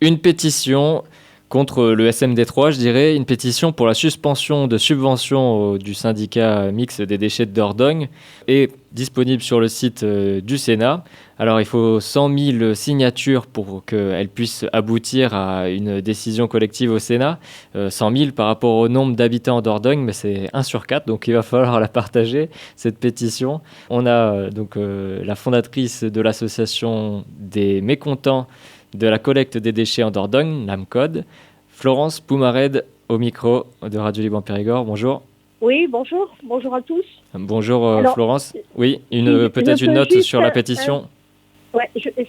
une pétition contre le SMD3, je dirais, une pétition pour la suspension de subventions du syndicat mixte des déchets de Dordogne est disponible sur le site du Sénat. Alors, il faut 100 000 signatures pour qu'elle puisse aboutir à une décision collective au Sénat. 100 000 par rapport au nombre d'habitants en Dordogne, mais c'est 1 sur 4, donc il va falloir la partager, cette pétition. On a la fondatrice de l'association des mécontents de la collecte des déchets en Dordogne, l'AMCOD, Florence Poumared au micro de Radio Libre Périgord. Bonjour. Oui, bonjour. Bonjour à tous. Bonjour Alors, Florence. Oui, peut-être une note sur la pétition.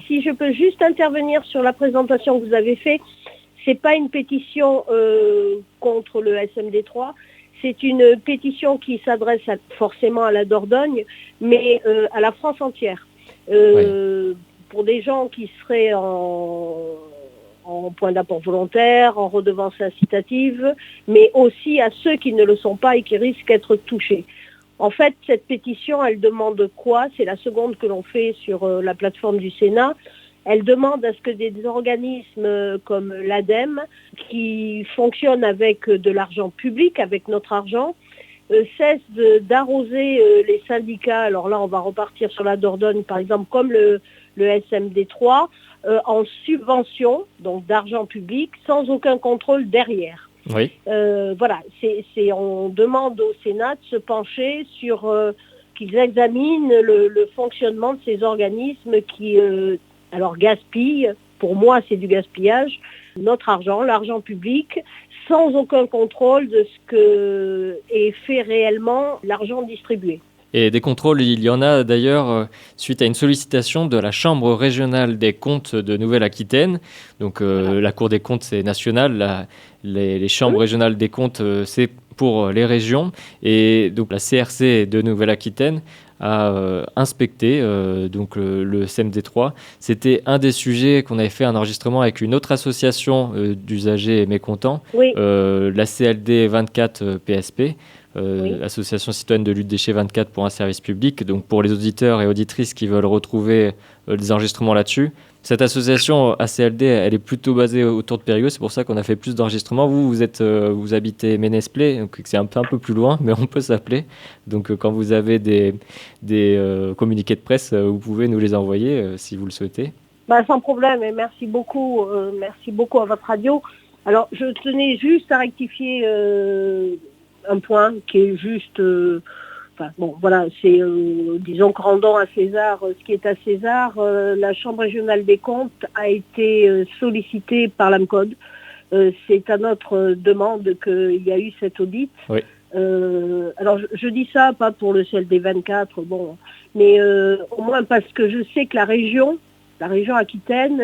Si je peux juste intervenir sur la présentation que vous avez faite, c'est pas une pétition contre le SMD3, c'est une pétition qui s'adresse forcément à la Dordogne, mais à la France entière. Pour des gens qui seraient en point d'apport volontaire, en redevance incitative, mais aussi à ceux qui ne le sont pas et qui risquent d'être touchés. En fait, cette pétition, elle demande quoi? C'est la seconde que l'on fait sur la plateforme du Sénat. Elle demande à ce que des organismes comme l'ADEME, qui fonctionnent avec de l'argent public, avec notre argent, cessent d'arroser les syndicats. Alors là, on va repartir sur la Dordogne, par exemple, comme le SMD3, en subvention, donc d'argent public, sans aucun contrôle derrière. Oui. On demande au Sénat de se pencher sur qu'ils examinent le fonctionnement de ces organismes qui, gaspillent, pour moi c'est du gaspillage, notre argent, l'argent public, sans aucun contrôle de ce que est fait réellement l'argent distribué. Et des contrôles, il y en a d'ailleurs suite à une sollicitation de la Chambre régionale des comptes de Nouvelle-Aquitaine. Donc la Cour des comptes, c'est national, les chambres régionales des comptes, c'est pour les régions. Et donc la CRC de Nouvelle-Aquitaine a inspecté le SMD3. C'était un des sujets qu'on avait fait un enregistrement avec une autre association d'usagers mécontents, la CLD 24 PSP. Association citoyenne de lutte déchets 24 pour un service public. Donc pour les auditeurs et auditrices qui veulent retrouver des enregistrements là-dessus, cette association ACLD, elle est plutôt basée autour de Périgueux. C'est pour ça qu'on a fait plus d'enregistrements. Vous habitez Ménesplé, donc c'est un peu plus loin, mais on peut s'appeler. Donc quand vous avez des communiqués de presse, vous pouvez nous les envoyer si vous le souhaitez. Sans problème, et merci beaucoup à votre radio. Alors je tenais juste à rectifier un point qui est juste, disons que rendant à César ce qui est à César, la Chambre régionale des comptes a été sollicitée par l'AMCOD. C'est à notre demande qu'il y a eu cet audit. Oui. Alors je dis ça pas pour le CLD 24, mais au moins parce que je sais que la région Aquitaine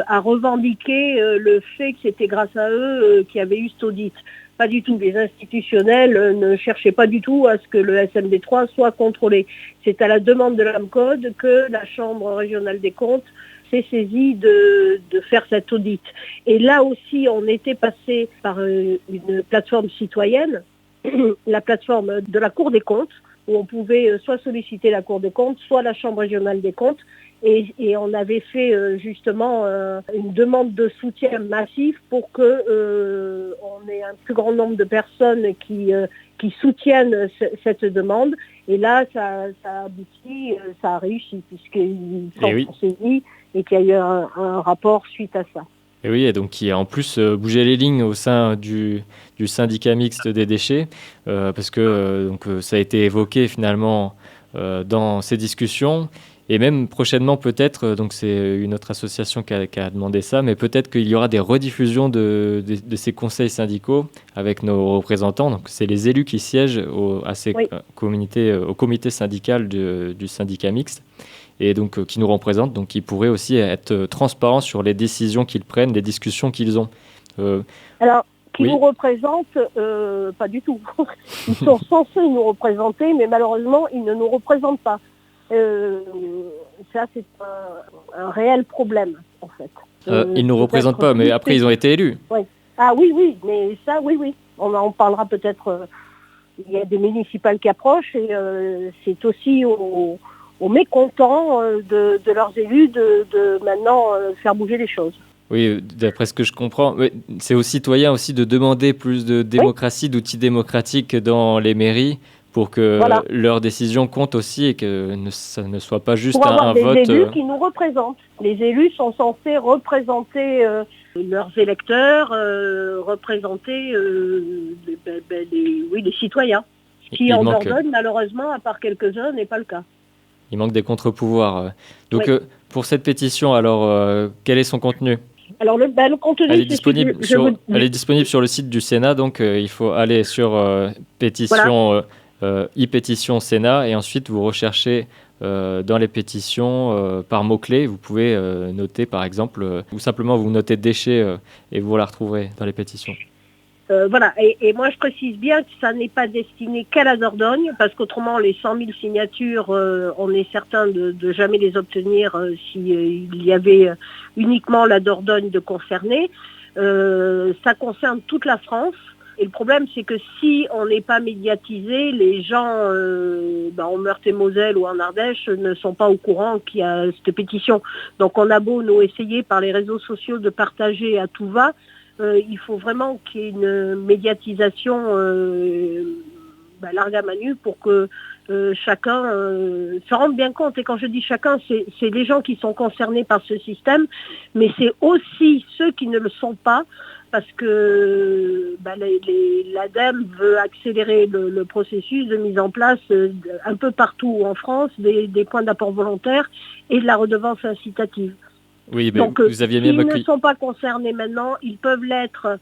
a revendiqué le fait que c'était grâce à eux qu'il y avait eu cet audit. Pas du tout. Les institutionnels ne cherchaient pas du tout à ce que le SMD3 soit contrôlé. C'est à la demande de l'AMCOD que la Chambre régionale des comptes s'est saisie de faire cet audit. Et là aussi, on était passé par une plateforme citoyenne, la plateforme de la Cour des comptes, où on pouvait soit solliciter la Cour des comptes, soit la Chambre régionale des comptes. Et on avait fait justement une demande de soutien massif pour que on ait un plus grand nombre de personnes qui soutiennent cette demande. Et là, ça a abouti, ça a réussi, puisqu'ils sont saisis et qu'il y a eu un rapport suite à ça. Et oui, et donc qui a en plus bougé les lignes au sein du syndicat mixte des déchets, parce que ça a été évoqué finalement dans ces discussions. Et même prochainement peut-être, donc c'est une autre association qui a demandé ça, mais peut-être qu'il y aura des rediffusions de ces conseils syndicaux avec nos représentants. Donc c'est les élus qui siègent au comité syndical du syndicat mixte et donc qui nous représentent, donc qui pourraient aussi être transparents sur les décisions qu'ils prennent, les discussions qu'ils ont. Nous représentent, pas du tout. Ils sont censés nous représenter, mais malheureusement, ils ne nous représentent pas. Ça, c'est un réel problème, en fait. Ils ne nous représentent pas, mais après, ils ont été élus. Oui. Ah oui, mais ça, oui. On en parlera peut-être. Il y a des municipales qui approchent et c'est aussi aux mécontents de leurs élus de maintenant faire bouger les choses. Oui, d'après ce que je comprends, mais c'est aux citoyens aussi de demander plus de Oui, démocratie, d'outils démocratiques dans les mairies pour que voilà. leurs décisions comptent aussi et que ça ne soit pas juste Pour avoir un des vote. élus qui nous représentent. Les élus sont censés représenter leurs électeurs, représenter les citoyens. Ce qui Il en manque, Dordogne, malheureusement, à part quelques-uns, n'est pas le cas. il manque des contre-pouvoirs. Donc, Oui. pour cette pétition, alors, quel est son contenu? Alors le contenu, c'est celui que je vous... Elle est disponible sur le site du Sénat, donc il faut aller sur Voilà. pétition, e-pétition Sénat, et ensuite vous recherchez dans les pétitions par mots-clés. Vous pouvez noter par exemple, ou simplement vous notez déchets et vous la retrouverez dans les pétitions. Voilà, et moi je précise bien que ça n'est pas destiné qu'à la Dordogne, parce qu'autrement les 100 000 signatures, on est certain de jamais les obtenir s'il y avait uniquement la Dordogne de concernée. Ça concerne toute la France, et le problème c'est que si on n'est pas médiatisé, les gens en Meurthe-et-Moselle ou en Ardèche ne sont pas au courant qu'il y a cette pétition. Donc on a beau nous essayer par les réseaux sociaux de partager à tout va, il faut vraiment qu'il y ait une médiatisation large à manu pour que chacun se rende bien compte. Et quand je dis chacun, c'est les gens qui sont concernés par ce système, mais c'est aussi ceux qui ne le sont pas, parce que l'ADEME veut accélérer le processus de mise en place un peu partout en France des points d'apport volontaire et de la redevance incitative. Oui, mais Donc, vous aviez même s'ils ne accueilli. sont pas concernés maintenant, ils peuvent l'être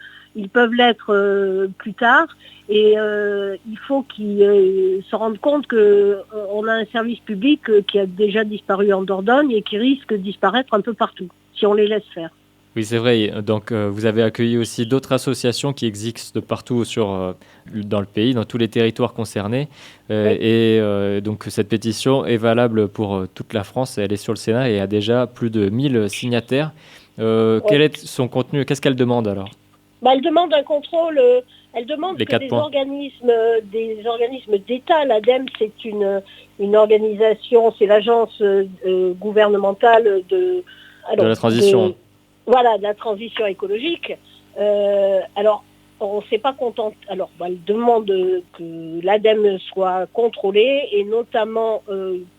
plus tard. Et il faut qu'ils se rendent compte qu'on a un service public qui a déjà disparu en Dordogne et qui risque de disparaître un peu partout, si on les laisse faire. Oui, c'est vrai. Donc, vous avez accueilli aussi d'autres associations qui existent de partout dans le pays, dans tous les territoires concernés. Oui. Donc, cette pétition est valable pour toute la France. Elle est sur le Sénat et a déjà plus de 1000 signataires. Ouais. Quel est son contenu? Qu'est-ce qu'elle demande alors? Elle demande un contrôle. Elle demande Les que 4 points des organismes d'État, l'ADEME, c'est une organisation, c'est l'agence gouvernementale de la transition. de la transition écologique. Alors, on ne s'est pas content. Alors, elle demande que l'ADEME soit contrôlée et notamment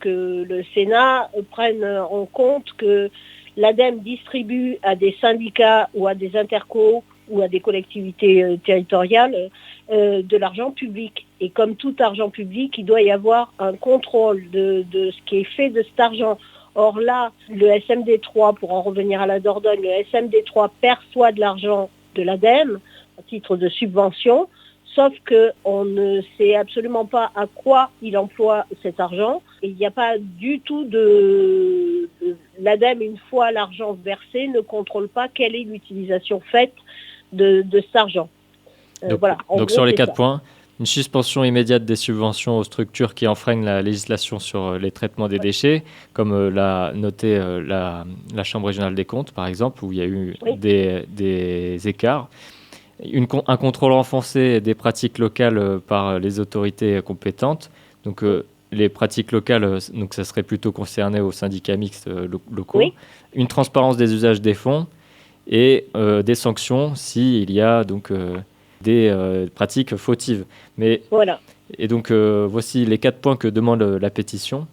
que le Sénat prenne en compte que l'ADEME distribue à des syndicats ou à des intercos ou à des collectivités territoriales de l'argent public. Et comme tout argent public, il doit y avoir un contrôle de ce qui est fait de cet argent. Or là, le SMD3, pour en revenir à la Dordogne, le SMD3 perçoit de l'argent de l'ADEME à titre de subvention, sauf qu'on ne sait absolument pas à quoi il emploie cet argent. Et il n'y a pas du tout l'ADEME, une fois l'argent versé, ne contrôle pas quelle est l'utilisation faite de cet argent. Donc sur les 4 points, une suspension immédiate des subventions aux structures qui enfreignent la législation sur les traitements des déchets, comme l'a noté la Chambre régionale des comptes, par exemple, où il y a eu des écarts. Un contrôle renforcé des pratiques locales par les autorités compétentes. Donc les pratiques locales, donc ça serait plutôt concerné aux syndicats mixtes locaux. Oui. Une transparence des usages des fonds et des sanctions s'il y a donc des pratiques fautives. Mais, voilà. Et donc voici les 4 points que demande la pétition.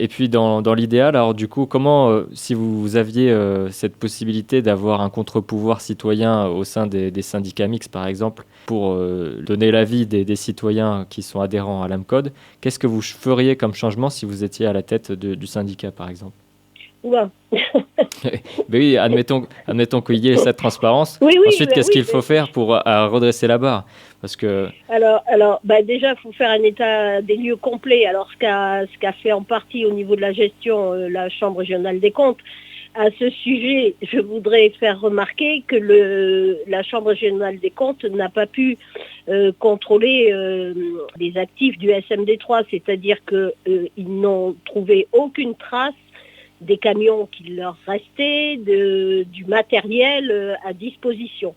Et puis dans l'idéal, alors du coup, comment, si vous aviez cette possibilité d'avoir un contre-pouvoir citoyen au sein des syndicats mixtes, par exemple, pour donner l'avis des citoyens qui sont adhérents à l'AMCODE, qu'est-ce que vous feriez comme changement si vous étiez à la tête du syndicat, par exemple? Oula. Mais oui, admettons qu'il y ait cette transparence. Oui, Ensuite, qu'est-ce qu'il faut faire pour redresser la barre? Parce que... Alors déjà, il faut faire un état des lieux complet. Alors, ce qu'a fait en partie au niveau de la gestion la Chambre régionale des comptes. À ce sujet, je voudrais faire remarquer que la Chambre régionale des comptes n'a pas pu contrôler les actifs du SMD3, c'est-à-dire qu'ils n'ont trouvé aucune trace des camions qui leur restaient, du matériel à disposition.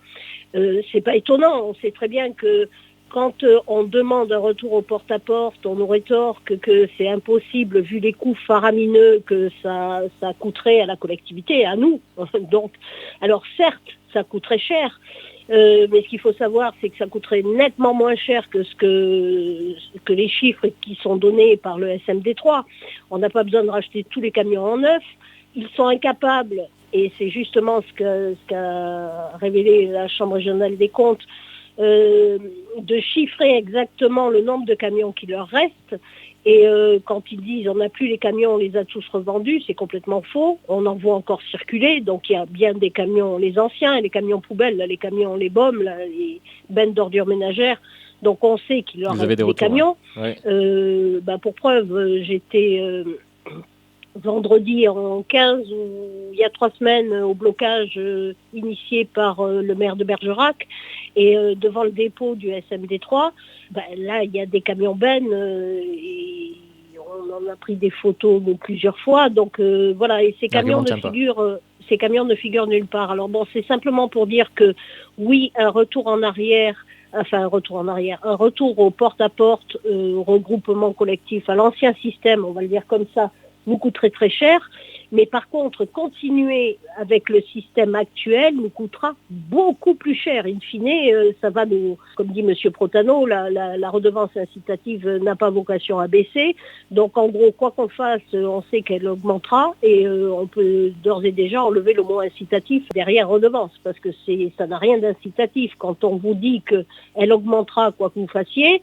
C'est pas étonnant, on sait très bien que Quand on demande un retour au porte-à-porte, on nous rétorque que c'est impossible vu les coûts faramineux que ça coûterait à la collectivité, à nous. Donc, alors certes, ça coûte très cher, mais ce qu'il faut savoir, c'est que ça coûterait nettement moins cher que que les chiffres qui sont donnés par le SMD3. On n'a pas besoin de racheter tous les camions en neuf. Ils sont incapables, et c'est justement ce qu'a révélé la Chambre régionale des comptes, de chiffrer exactement le nombre de camions qui leur restent. Et quand ils disent on n'a plus les camions, on les a tous revendus, c'est complètement faux. On en voit encore circuler, donc il y a bien des camions, les anciens, les camions poubelles, là, les camions, les baumes, là, les bennes d'ordures ménagères. Donc on sait qu'il leur reste des camions. Hein. Ouais. Pour preuve, j'étais vendredi en 15, il y a 3 semaines, au blocage initié par le maire de Bergerac, et devant le dépôt du SMD3, là il y a des camions bennes, et on en a pris des photos plusieurs fois, donc voilà, et ces camions ne figurent nulle part. Alors bon, c'est simplement pour dire que oui, un retour au porte-à-porte, au regroupement collectif, à l'ancien système, on va le dire comme ça, nous coûterait très cher, mais par contre, continuer avec le système actuel nous coûtera beaucoup plus cher. In fine, ça va nous, comme dit M. Protano, la redevance incitative n'a pas vocation à baisser. Donc en gros, quoi qu'on fasse, on sait qu'elle augmentera, et on peut d'ores et déjà enlever le mot incitatif derrière redevance, parce que ça n'a rien d'incitatif. Quand on vous dit qu'elle augmentera quoi que vous fassiez,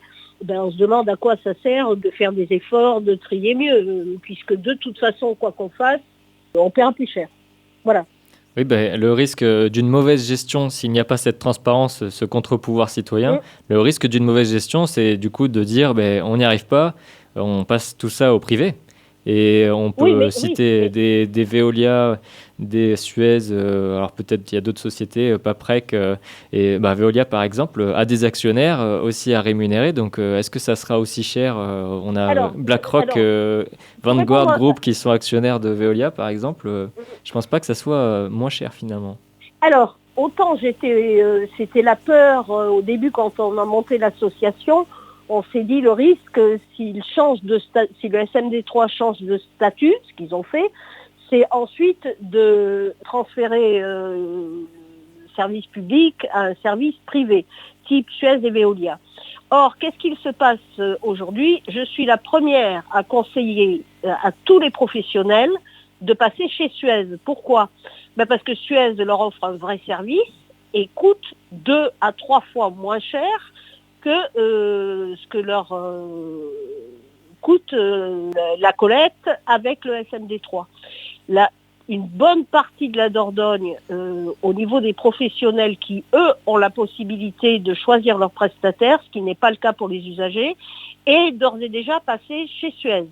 on se demande à quoi ça sert de faire des efforts, de trier mieux, puisque de toute façon, quoi qu'on fasse, on paiera plus cher. Voilà. Oui, le risque d'une mauvaise gestion, s'il n'y a pas cette transparence, ce contre-pouvoir citoyen, le risque d'une mauvaise gestion, c'est du coup de dire on n'y arrive pas, on passe tout ça au privé. Et on peut citer des Veolia, des Suez, alors peut-être il y a d'autres sociétés, Paprec, et Veolia par exemple, a des actionnaires aussi à rémunérer. Donc est-ce que ça sera aussi cher? On a BlackRock, Vanguard Group qui sont actionnaires de Veolia par exemple. Je ne pense pas que ça soit moins cher finalement. Alors, autant c'était la peur au début quand on a monté l'association. On s'est dit le risque, si le SMD3 change de statut, ce qu'ils ont fait, c'est ensuite de transférer le service public à un service privé, type Suez et Veolia. Or, qu'est-ce qu'il se passe aujourd'hui? Je suis la première à conseiller à tous les professionnels de passer chez Suez. Pourquoi? Parce que Suez leur offre un vrai service et coûte 2 à 3 fois moins cher que ce que leur coûte la collecte avec le SMD3. Une bonne partie de la Dordogne, au niveau des professionnels qui, eux, ont la possibilité de choisir leurs prestataires, ce qui n'est pas le cas pour les usagers, est d'ores et déjà passé chez Suez.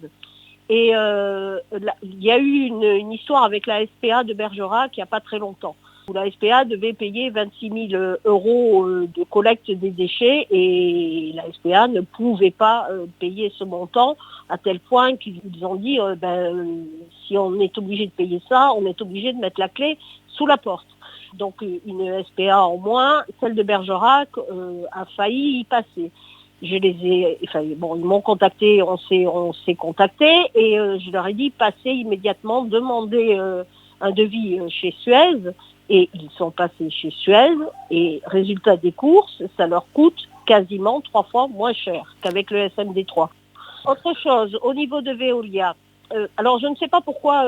Et il y a eu une histoire avec la SPA de Bergerac il n'y a pas très longtemps, où la SPA devait payer 26 000 euros de collecte des déchets, et la SPA ne pouvait pas payer ce montant, à tel point qu'ils ont dit si on est obligé de payer ça, on est obligé de mettre la clé sous la porte. Donc une SPA en moins, celle de Bergerac a failli y passer. Ils m'ont contacté, on s'est contacté, et je leur ai dit passez immédiatement, demandez un devis chez Suez. Et ils sont passés chez Suez, et résultat des courses, ça leur coûte quasiment 3 fois moins cher qu'avec le SMD3. Autre chose, au niveau de Veolia, alors je ne sais pas pourquoi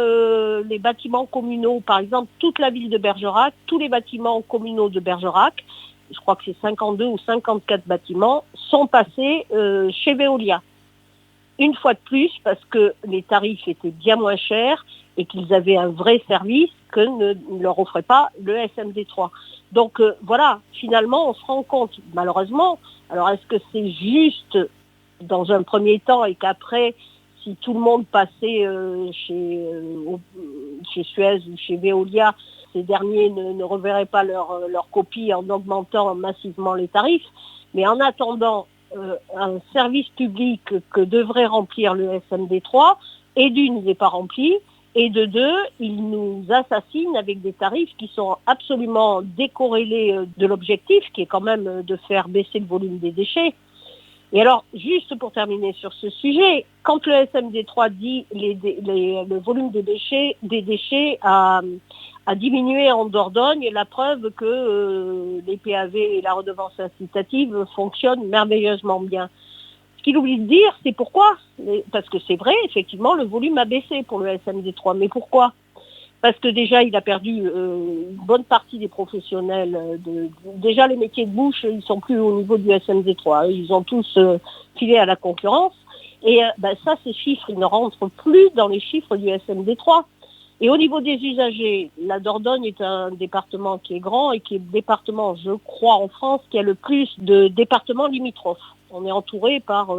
les bâtiments communaux, par exemple toute la ville de Bergerac, tous les bâtiments communaux de Bergerac, je crois que c'est 52 ou 54 bâtiments, sont passés chez Veolia. Une fois de plus, parce que les tarifs étaient bien moins chers et qu'ils avaient un vrai service que ne leur offrait pas le SMD3. Donc voilà, finalement, on se rend compte, malheureusement, alors est-ce que c'est juste dans un premier temps, et qu'après, si tout le monde passait chez Suez ou chez Veolia, ces derniers ne reverraient pas leur copie en augmentant massivement les tarifs. Mais en attendant, un service public que devrait remplir le SMD3, et d'une n'est pas rempli, Et de deux, ils nous assassinent avec des tarifs qui sont absolument décorrélés de l'objectif, qui est quand même de faire baisser le volume des déchets. Et alors, juste pour terminer sur ce sujet, quand le SMD3 dit le volume des déchets a diminué en Dordogne, la preuve que les PAV et la redevance incitative fonctionnent merveilleusement bien. Ce qu'il oublie de dire, c'est pourquoi. Parce que c'est vrai, effectivement, le volume a baissé pour le SMD3. Mais pourquoi ? Parce que déjà, il a perdu une bonne partie des professionnels. Déjà, les métiers de bouche, ils sont plus au niveau du SMD3. Ils ont tous filé à la concurrence. Et ça, ces chiffres, ils ne rentrent plus dans les chiffres du SMD3. Et au niveau des usagers, la Dordogne est un département qui est grand et qui est le département, je crois, en France, qui a le plus de départements limitrophes. On est entouré par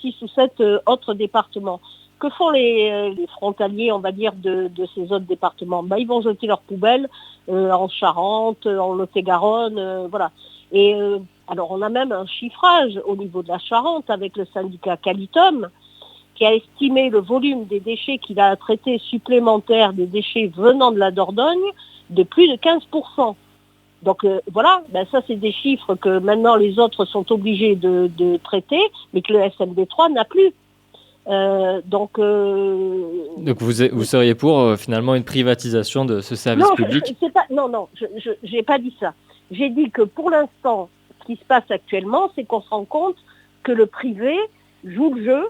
6 ou 7 autres départements. Que font les frontaliers, on va dire, de ces autres départements ? Ils vont jeter leurs poubelles en Charente, en Lot-et-Garonne, voilà. Et alors, on a même un chiffrage au niveau de la Charente avec le syndicat Qualitum, qui a estimé le volume des déchets qu'il a traités supplémentaires des déchets venant de la Dordogne de plus de 15%. Donc voilà, ça c'est des chiffres que maintenant les autres sont obligés de traiter, mais que le SMD3 n'a plus. Donc vous seriez pour finalement une privatisation de ce service public ? Non, je n'ai pas dit ça. J'ai dit que pour l'instant, ce qui se passe actuellement, c'est qu'on se rend compte que le privé joue le jeu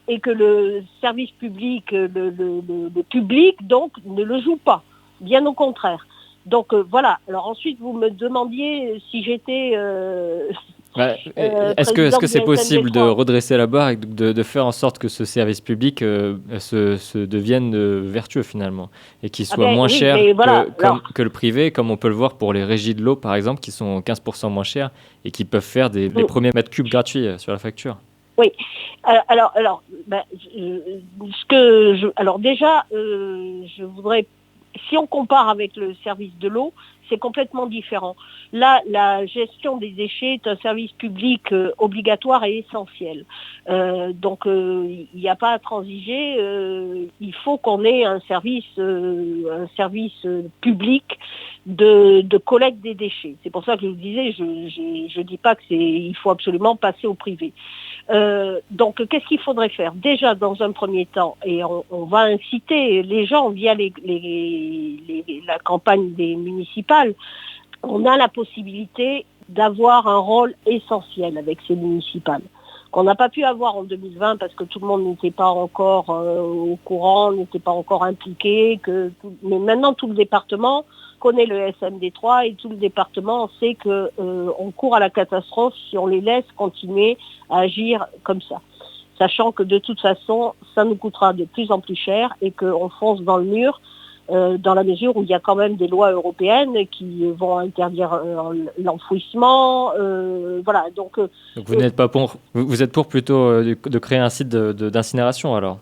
et que le service public, le public, donc, ne le joue pas. Bien au contraire. Donc voilà. Alors ensuite, vous me demandiez si j'étais... est-ce que c'est possible de redresser la barre et de faire en sorte que ce service public se devienne vertueux finalement et qu'il soit moins cher que le privé, comme on peut le voir pour les régies de l'eau par exemple, qui sont 15% moins chères et qui peuvent faire les premiers mètres cubes gratuits sur la facture. Oui. Alors déjà, je voudrais, si on compare avec le service de l'eau, c'est complètement différent. Là, la gestion des déchets est un service public obligatoire et essentiel. Donc, il n'y a pas à transiger. Il faut qu'on ait un service public de collecte des déchets. C'est pour ça que je vous disais, je dis pas il faut absolument passer au privé. Donc, qu'est-ce qu'il faudrait faire ? Déjà, dans un premier temps, et on va inciter les gens via la campagne des municipales, on a la possibilité d'avoir un rôle essentiel avec ces municipales, qu'on n'a pas pu avoir en 2020 parce que tout le monde n'était pas encore au courant, n'était pas encore impliqué. Mais maintenant, tout le département connaît le SMD3 et tout le département sait qu'on court à la catastrophe si on les laisse continuer à agir comme ça. Sachant que de toute façon, ça nous coûtera de plus en plus cher et qu'on fonce dans le mur dans la mesure où il y a quand même des lois européennes qui vont interdire l'enfouissement. Voilà. Donc vous n'êtes pas pour, vous êtes pour plutôt de créer un site d'incinération alors ?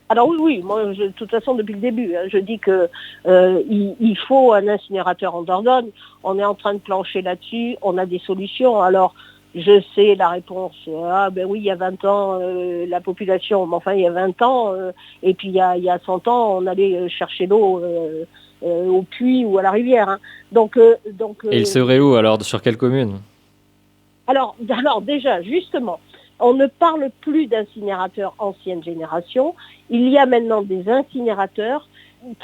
Alors oui, moi de toute façon depuis le début, je dis que il faut un incinérateur en Dordogne. On est en train de plancher là-dessus, on a des solutions. Alors je sais la réponse. Oui, il y a 20 ans, la population, mais enfin il y a 20 ans, et puis il y a 100 ans, on allait chercher l'eau au puits ou à la rivière. Hein. Donc, et il serait où alors ? Sur quelle commune ? Alors déjà, justement, on ne parle plus d'incinérateurs ancienne génération. Il y a maintenant des incinérateurs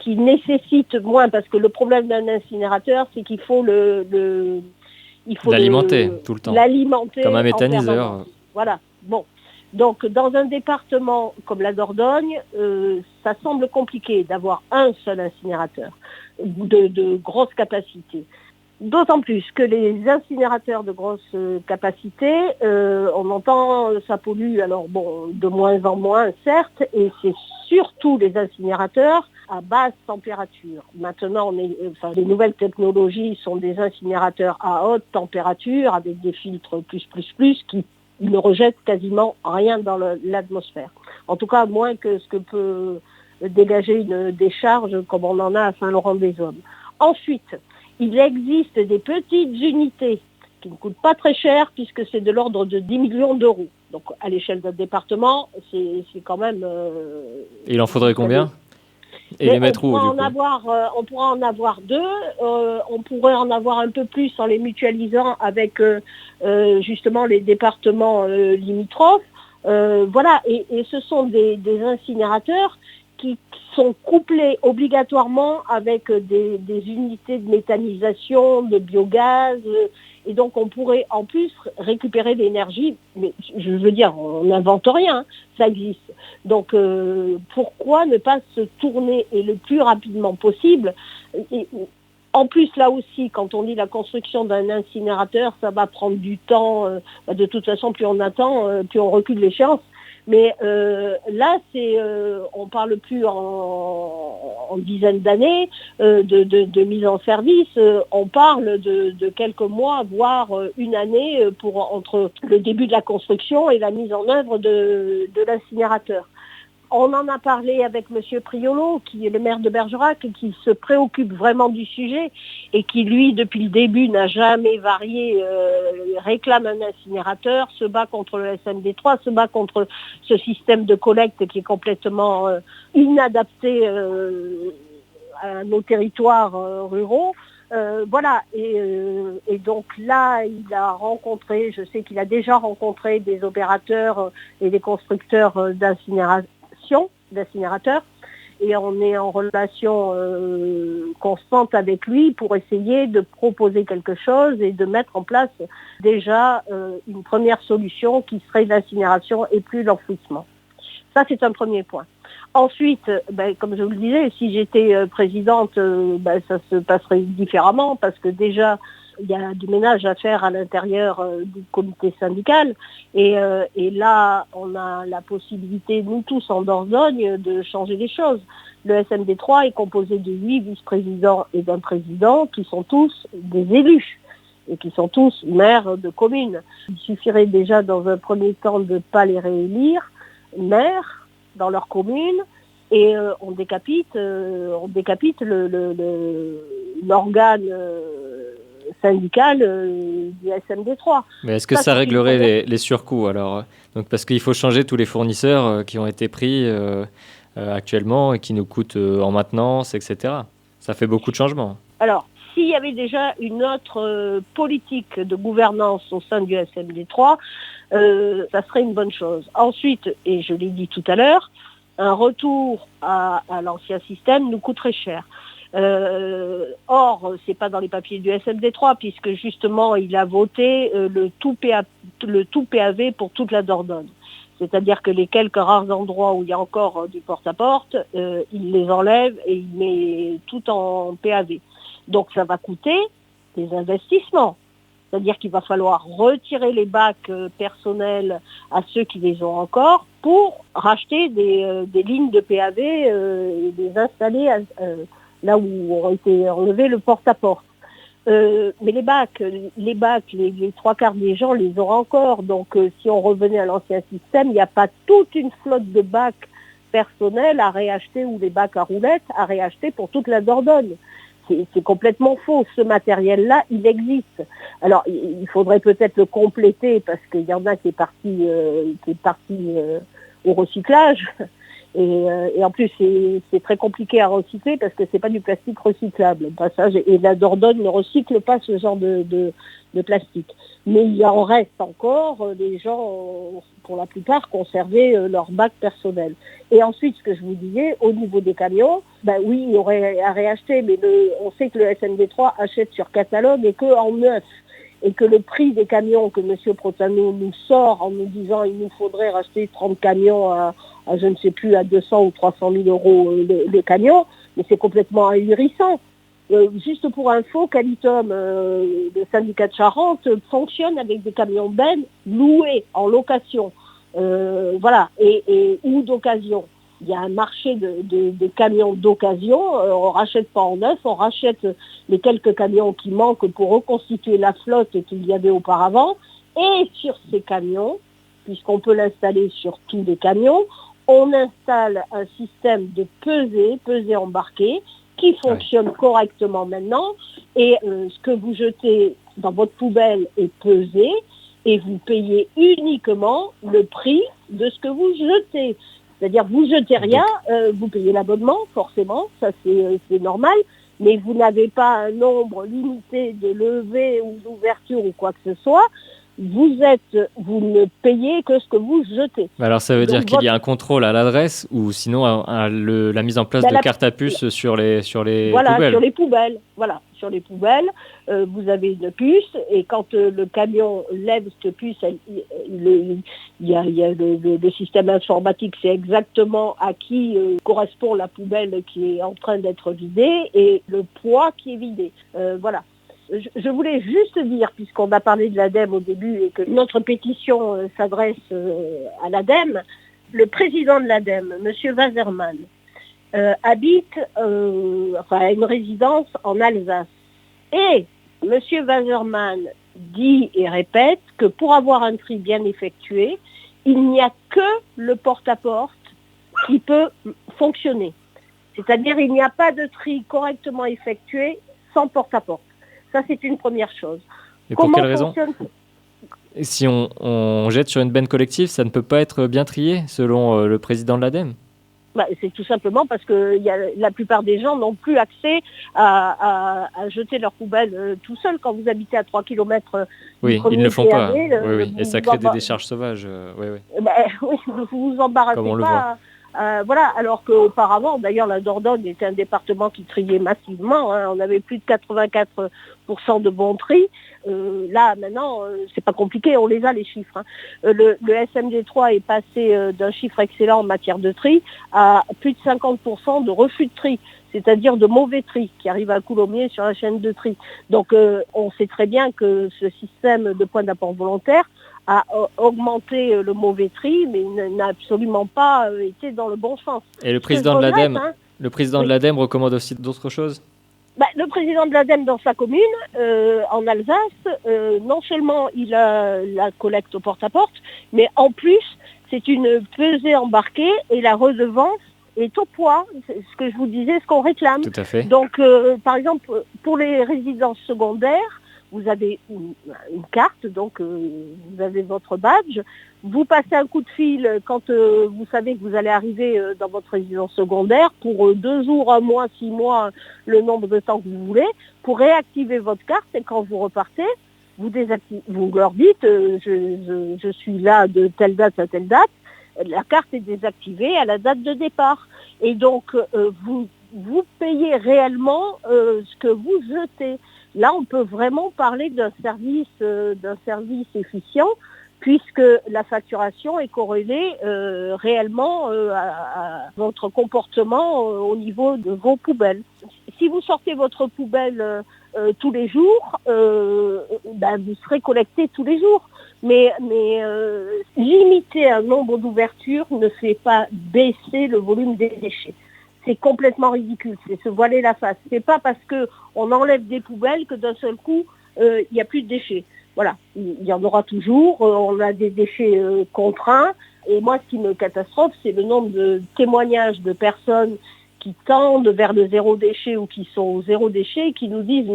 qui nécessitent moins, parce que le problème d'un incinérateur, c'est qu'il faut l'alimenter tout le temps. L'alimenter comme un méthaniseur. Voilà. Bon. Donc, dans un département comme la Dordogne, ça semble compliqué d'avoir un seul incinérateur de grosse capacité. D'autant plus que les incinérateurs de grosse capacité, on entend ça pollue, alors bon, de moins en moins, certes, et c'est surtout les incinérateurs à basse température. Maintenant, les nouvelles technologies sont des incinérateurs à haute température avec des filtres plus qui ne rejettent quasiment rien dans l'atmosphère. En tout cas, moins que ce que peut dégager une décharge comme on en a à Saint-Laurent-des-Hommes. Ensuite, il existe des petites unités qui ne coûtent pas très cher puisque c'est de l'ordre de 10 millions d'euros. Donc à l'échelle d'un département, c'est quand même... Il en faudrait combien ? Et les mettre où, du coup? On pourra en avoir deux. On pourrait en avoir un peu plus en les mutualisant avec justement les départements limitrophes. Voilà, et ce sont des incinérateurs qui sont couplés obligatoirement avec des unités de méthanisation, de biogaz, et donc on pourrait en plus récupérer l'énergie, mais je veux dire, on n'invente rien, ça existe. Donc pourquoi ne pas se tourner, et le plus rapidement possible, en plus, là aussi, quand on dit la construction d'un incinérateur, ça va prendre du temps. De toute façon, plus on attend, plus on recule l'échéance. Mais là, on parle plus en dizaines d'années de mise en service. On parle de quelques mois, voire une année entre le début de la construction et la mise en œuvre de l'incinérateur. On en a parlé avec M. Priolo, qui est le maire de Bergerac, qui se préoccupe vraiment du sujet et qui, lui, depuis le début, n'a jamais varié, réclame un incinérateur, se bat contre le SMD3, se bat contre ce système de collecte qui est complètement inadapté à nos territoires ruraux. Voilà, et donc là, il a rencontré, je sais qu'il a déjà rencontré des opérateurs et des constructeurs d'incinérateurs, et on est en relation constante avec lui pour essayer de proposer quelque chose et de mettre en place déjà une première solution qui serait l'incinération et plus l'enfouissement. Ça, c'est un premier point. Ensuite, comme je vous le disais, si j'étais présidente, ça se passerait différemment, parce que déjà, il y a du ménage à faire à l'intérieur du comité syndical. Et là, on a la possibilité, nous tous en Dordogne, de changer les choses. Le SMD3 est composé de 8 vice-présidents et d'un président qui sont tous des élus et qui sont tous maires de communes. Il suffirait déjà dans un premier temps de ne pas les réélire maires dans leur commune, et on décapite l'organe syndical du SMD3. Mais est-ce que ça réglerait les surcoûts alors? Donc, parce qu'il faut changer tous les fournisseurs qui ont été pris actuellement et qui nous coûtent en maintenance, etc. Ça fait beaucoup de changements. Alors, s'il y avait déjà une autre politique de gouvernance au sein du SMD3, ça serait une bonne chose. Ensuite, et je l'ai dit tout à l'heure, un retour à l'ancien système nous coûterait cher. Or, c'est pas dans les papiers du SMD3, puisque justement, il a voté le tout PAV pour toute la Dordogne. C'est-à-dire que les quelques rares endroits où il y a encore du porte-à-porte, il les enlève et il met tout en PAV. Donc ça va coûter des investissements. C'est-à-dire qu'il va falloir retirer les bacs personnels à ceux qui les ont encore pour racheter des lignes de PAV et les installer là où aurait été enlevé le porte-à-porte. Mais les bacs, les trois quarts des gens les auront encore. Donc si on revenait à l'ancien système, il n'y a pas toute une flotte de bacs personnels à réacheter, ou des bacs à roulettes à réacheter pour toute la Dordogne. C'est complètement faux. Ce matériel-là, il existe. Alors, il faudrait peut-être le compléter, parce qu'il y en a qui est parti au recyclage. Et en plus, c'est très compliqué à recycler, parce que c'est pas du plastique recyclable. Et la Dordogne ne recycle pas ce genre de plastique. Mais il en reste encore. Les gens, pour la plupart, conservaient leurs bacs personnels. Et ensuite, ce que je vous disais, au niveau des camions, oui, il y aurait à réacheter, mais on sait que le SMD3 achète sur catalogue et qu'en neuf. Et que le prix des camions que M. Protano nous sort en nous disant il nous faudrait racheter 30 camions à je ne sais plus, à 200 ou 300 000 euros le camion, mais c'est complètement ahurissant. Juste pour info, Qualitum, le syndicat de Charente, fonctionne avec des camions bennes loués en location, voilà, ou d'occasion. Il y a un marché de camions d'occasion, on rachète pas en neuf, on rachète les quelques camions qui manquent pour reconstituer la flotte qu'il y avait auparavant, et sur ces camions, puisqu'on peut l'installer sur tous les camions, on installe un système de pesée embarquée, qui fonctionne correctement maintenant, et ce que vous jetez dans votre poubelle est pesé, et vous payez uniquement le prix de ce que vous jetez. C'est-à-dire, vous jetez rien, vous payez l'abonnement, forcément, ça c'est normal, mais vous n'avez pas un nombre limité de levées ou d'ouvertures ou quoi que ce soit. Vous ne payez que ce que vous jetez. Alors ça veut dire qu'il y a un contrôle à l'adresse ou sinon la mise en place de cartes à puce sur les poubelles. Sur les poubelles. Voilà, sur les poubelles, vous avez une puce et quand le camion lève cette puce, il y a le système informatique, c'est exactement à qui correspond la poubelle qui est en train d'être vidée et le poids qui est vidé. Voilà. Je voulais juste dire, puisqu'on a parlé de l'ADEME au début et que notre pétition s'adresse à l'ADEME, le président de l'ADEME, M. Wasserman, habite à une résidence en Alsace. Et M. Wasserman dit et répète que pour avoir un tri bien effectué, il n'y a que le porte-à-porte qui peut fonctionner. C'est-à-dire il n'y a pas de tri correctement effectué sans porte-à-porte. Ça, c'est une première chose. Et pour quelle raison ? Si on jette sur une benne collective, ça ne peut pas être bien trié, selon le président de l'ADEME ? C'est tout simplement parce que la plupart des gens n'ont plus accès à jeter leurs poubelles tout seuls. Quand vous habitez à 3 km oui, ils ne le font pas. Oui. Et ça crée des décharges sauvages. Oui, vous vous embarrassez pas. Voilà, alors qu'auparavant, d'ailleurs, la Dordogne était un département qui triait massivement. On avait plus de 84% de bons tri. Là, maintenant, c'est pas compliqué, on les a les chiffres. Le SMG3 est passé d'un chiffre excellent en matière de tri à plus de 50% de refus de tri, c'est-à-dire de mauvais tri qui arrive à Coulommiers sur la chaîne de tri. Donc, on sait très bien que ce système de points d'apport volontaire a augmenté le mauvais tri, mais n'a absolument pas été dans le bon sens. Et le président de l'ADEME recommande aussi d'autres choses ? Le président de l'ADEME dans sa commune, en Alsace, non seulement il a la collecte au porte-à-porte, mais en plus, c'est une pesée embarquée et la redevance est au poids. C'est ce que je vous disais, ce qu'on réclame. Tout à fait. Donc, par exemple, pour les résidences secondaires, vous avez une carte, donc vous avez votre badge. Vous passez un coup de fil quand vous savez que vous allez arriver dans votre résidence secondaire pour 2 jours, 1 mois, 6 mois, le nombre de temps que vous voulez, pour réactiver votre carte et quand vous repartez, vous leur dites je suis là de telle date à telle date, la carte est désactivée à la date de départ. Et donc vous payez réellement ce que vous jetez. Là, on peut vraiment parler d'un service efficient puisque la facturation est corrélée réellement à votre comportement au niveau de vos poubelles. Si vous sortez votre poubelle tous les jours, vous serez collecté tous les jours. Mais limiter un nombre d'ouvertures ne fait pas baisser le volume des déchets. C'est complètement ridicule, c'est se voiler la face. C'est pas parce qu'on enlève des poubelles que d'un seul coup, il n'y a plus de déchets. Voilà, il y en aura toujours, on a des déchets contraints. Et moi, ce qui me catastrophe, c'est le nombre de témoignages de personnes qui tendent vers le zéro déchet ou qui sont au zéro déchet et qui nous disent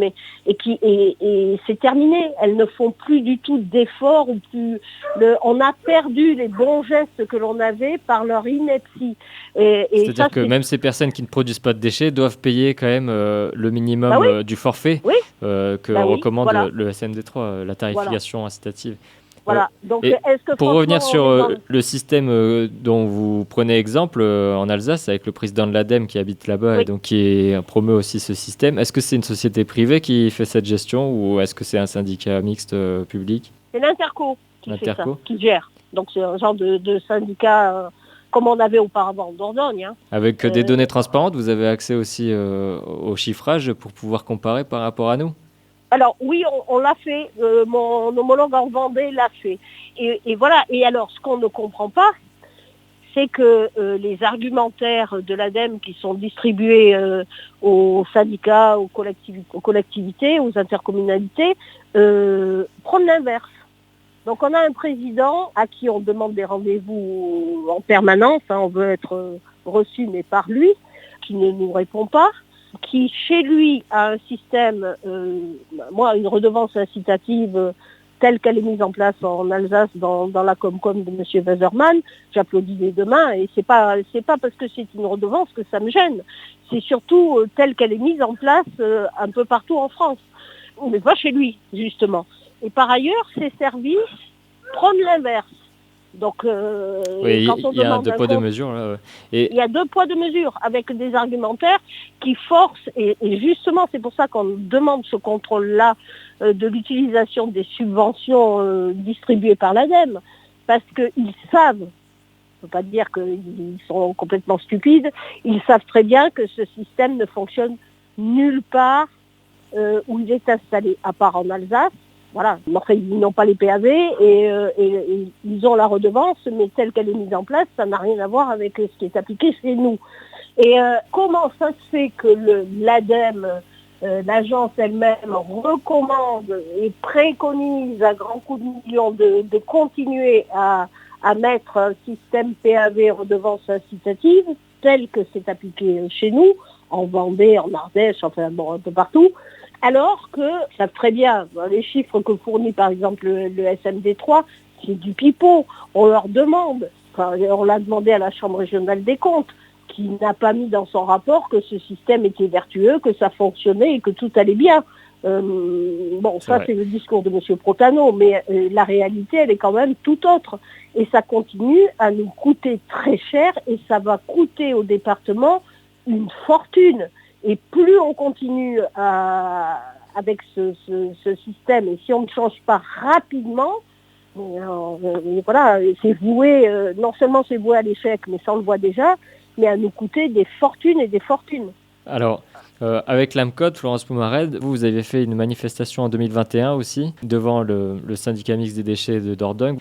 et c'est terminé, elles ne font plus du tout d'efforts on a perdu les bons gestes que l'on avait par leur ineptie. C'est-à-dire que même ces personnes qui ne produisent pas de déchets doivent payer quand même le minimum du forfait que recommande le SMD3, la tarification incitative. Voilà. Donc, pour revenir sur le système dont vous prenez exemple en Alsace avec le président de l'ADEME qui habite là-bas et donc qui promeut aussi ce système, est-ce que c'est une société privée qui fait cette gestion ou est-ce que c'est un syndicat mixte public ? C'est l'Interco qui fait ça, qui gère. Donc c'est un genre de syndicat comme on avait auparavant en Dordogne. Avec des données transparentes, vous avez accès aussi au chiffrage pour pouvoir comparer par rapport à nous ? Alors oui, on l'a fait, mon homologue en Vendée l'a fait. Et voilà, et alors ce qu'on ne comprend pas, c'est que les argumentaires de l'ADEME qui sont distribués aux syndicats, aux collectivités, aux intercommunalités, prennent l'inverse. Donc on a un président à qui on demande des rendez-vous en permanence, on veut être reçu mais par lui, qui ne nous répond pas, qui chez lui a un système, une redevance incitative telle qu'elle est mise en place en Alsace dans la Comcom de M. Wesermann, j'applaudis les deux mains, et c'est pas parce que c'est une redevance que ça me gêne. C'est surtout telle qu'elle est mise en place un peu partout en France. Mais pas chez lui, justement. Et par ailleurs, ces services prônent l'inverse. Donc, oui, il y a deux poids, deux mesures. Là. Et il y a deux poids, deux mesures, avec des argumentaires qui forcent, et justement, c'est pour ça qu'on demande ce contrôle-là de l'utilisation des subventions distribuées par l'ADEME, parce qu'ils savent, on ne peut pas dire qu'ils sont complètement stupides, ils savent très bien que ce système ne fonctionne nulle part où il est installé, à part en Alsace. Voilà, enfin, ils n'ont pas les PAV et ils ont la redevance, mais telle qu'elle est mise en place, ça n'a rien à voir avec ce qui est appliqué chez nous. Et comment ça se fait que l'ADEME, l'agence elle-même, recommande et préconise à grands coups de millions de continuer à mettre un système PAV redevance incitative, tel que c'est appliqué chez nous, en Vendée, en Ardèche, enfin bon, un peu partout, alors que, ça très bien, les chiffres que fournit par exemple le SMD3, c'est du pipeau. On leur demande, on l'a demandé à la Chambre régionale des comptes, qui n'a pas mis dans son rapport que ce système était vertueux, que ça fonctionnait et que tout allait bien. Bon, ça c'est le discours de M. Protano, mais la réalité, elle est quand même tout autre. Et ça continue à nous coûter très cher et ça va coûter au département une fortune. Et plus on continue avec ce système, et si on ne change pas rapidement, voilà, c'est voué, non seulement c'est voué à l'échec, mais ça on le voit déjà, mais à nous coûter des fortunes et des fortunes. Alors, avec l'AMCOT, Florence Poumared, vous avez fait une manifestation en 2021 aussi, devant le syndicat mixte des déchets de Dordogne.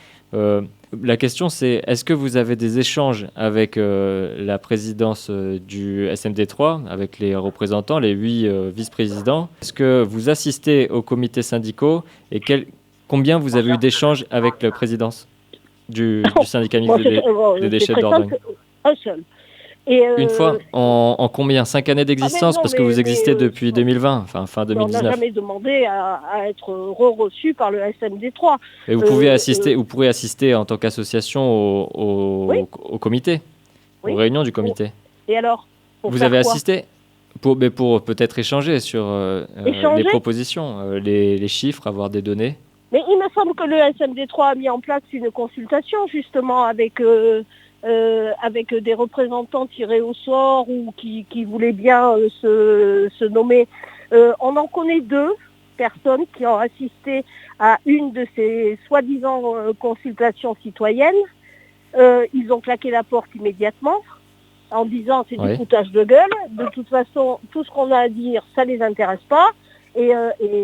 La question c'est, est-ce que vous avez des échanges avec la présidence du SMD3, avec les représentants, les 8 vice-présidents? Est-ce que vous assistez aux comités syndicaux et combien vous avez eu d'échanges avec la présidence du syndicat mixte des déchets de Dordogne? Un seul. Et une fois en combien? 5 années d'existence? Parce que vous existez depuis 2020, enfin fin 2019. On n'a jamais demandé à être reçu par le SMD3. Et vous pouvez vous pourrez assister en tant qu'association au comité, aux réunions du comité. Et alors vous avez assisté pour peut-être échanger sur les propositions, les chiffres, avoir des données. Mais il me semble que le SMD3 a mis en place une consultation justement avec des représentants tirés au sort ou qui voulaient bien se nommer. On en connaît 2 personnes qui ont assisté à une de ces soi-disant consultations citoyennes. Ils ont claqué la porte immédiatement en disant c'est du foutage de gueule. De toute façon, tout ce qu'on a à dire, ça les intéresse pas. Et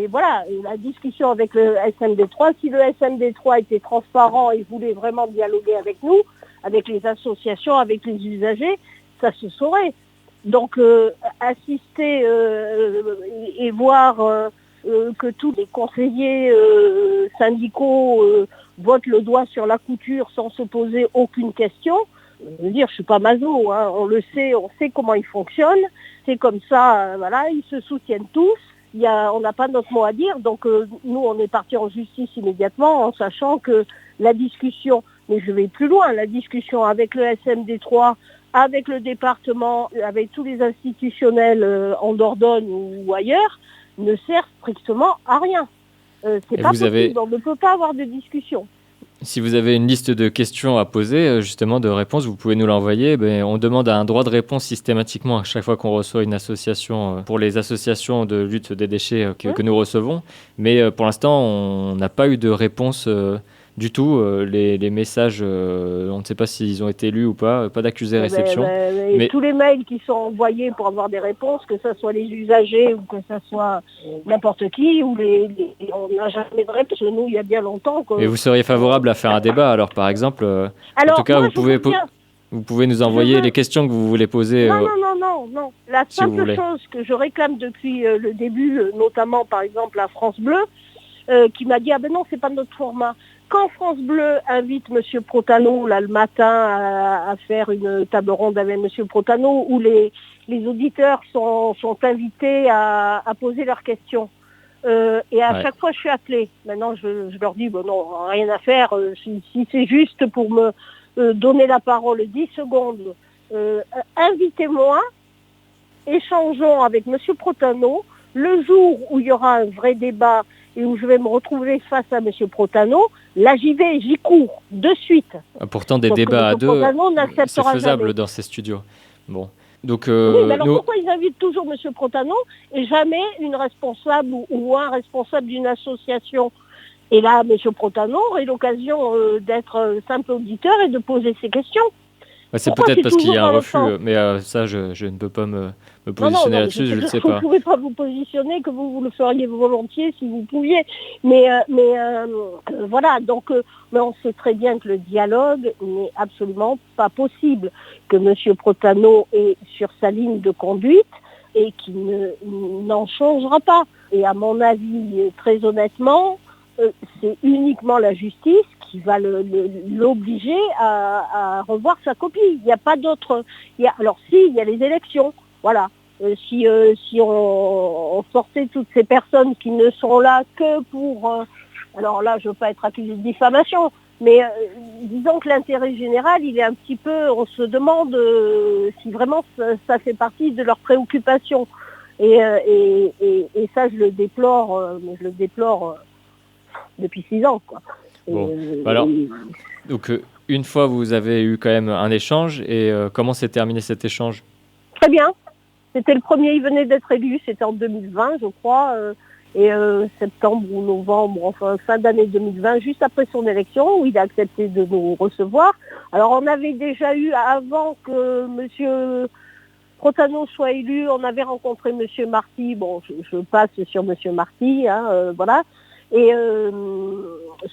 voilà, et la discussion avec le SMD3, si le SMD3 était transparent et voulait vraiment dialoguer avec nous, avec les associations, avec les usagers, ça se saurait. Donc assister et voir que tous les conseillers syndicaux votent le doigt sur la couture sans se poser aucune question, je veux dire, je suis pas maso, hein, on le sait, on sait comment ils fonctionnent, c'est comme ça, voilà, ils se soutiennent tous. On n'a pas notre mot à dire, donc nous on est partis en justice immédiatement en sachant que la discussion, mais je vais plus loin, la discussion avec le SMD3, avec le département, avec tous les institutionnels en Dordogne ou ailleurs, ne sert strictement à rien. C'est pas possible, on ne peut pas avoir de discussion. Si vous avez une liste de questions à poser, justement de réponses, vous pouvez nous l'envoyer. On demande un droit de réponse systématiquement à chaque fois qu'on reçoit une association, pour les associations de lutte des déchets que nous recevons. Mais pour l'instant, on n'a pas eu de réponse du tout. Les messages, on ne sait pas s'ils ont été lus ou pas d'accusé réception. Mais tous les mails qui sont envoyés pour avoir des réponses, que ce soit les usagers ou que ce soit n'importe qui, on n'a jamais de réponse. Nous, il y a bien longtemps. Et vous seriez favorable à faire un débat, alors par exemple en tout cas, vous pouvez nous envoyer les questions que vous voulez poser. Non. La simple chose que je réclame depuis le début, notamment par exemple à France Bleu, qui m'a dit « Ah ben non, c'est pas notre format ». Quand France Bleu invite M. Protano là, le matin à faire une table ronde avec M. Protano, où les auditeurs sont invités à poser leurs questions, Et à Ouais. chaque fois, je suis appelée. Maintenant, je leur dis, bon, non, rien à faire. Si c'est juste pour me donner la parole 10 secondes, invitez-moi, échangeons avec Monsieur Protano. Le jour où il y aura un vrai débat et où je vais me retrouver face à Monsieur Protano, là, j'y vais, j'y cours, de suite. Pourtant, des Sauf que débats à Monsieur deux, Protano c'est n'acceptera faisable jamais. dans ces studios. Bon. Donc, Oui, mais alors nous, pourquoi ils invitent toujours Monsieur Protano et jamais une responsable ou un responsable d'une association? Et là, Monsieur Protano aurait l'occasion d'être simple auditeur et de poser ses questions. c'est Pourquoi peut-être c'est parce qu'il y toujours a un dans l'autre refus, sens? mais ça, je ne peux pas me Non, non, positionner non, mais je là-dessus, je sais ne que sais vous ne pas. pouvez pas vous positionner, que vous le feriez volontiers si vous pouviez. Voilà, donc mais on sait très bien que le dialogue n'est absolument pas possible, que Monsieur Protano est sur sa ligne de conduite et qu'il n'en changera pas. Et à mon avis, très honnêtement, c'est uniquement la justice qui va l'obliger à revoir sa copie. Il n'y a pas d'autre. Alors si, il y a les élections. Voilà. Si on sortait toutes ces personnes qui ne sont là que pour... alors là, je ne veux pas être accusée de diffamation, mais disons que l'intérêt général, il est un petit peu... On se demande si vraiment ça fait partie de leurs préoccupations. Et ça, je le déplore, mais je le déplore depuis 6 ans, quoi. Bon, alors, donc une fois vous avez eu quand même un échange, et comment s'est terminé cet échange? Très bien. C'était le premier, il venait d'être élu, c'était en 2020, je crois, et septembre ou novembre, enfin fin d'année 2020, juste après son élection, où il a accepté de nous recevoir. Alors on avait déjà eu, avant que Monsieur Protano soit élu, on avait rencontré Monsieur Marty. Bon, je passe sur Monsieur Marty, hein, voilà. Et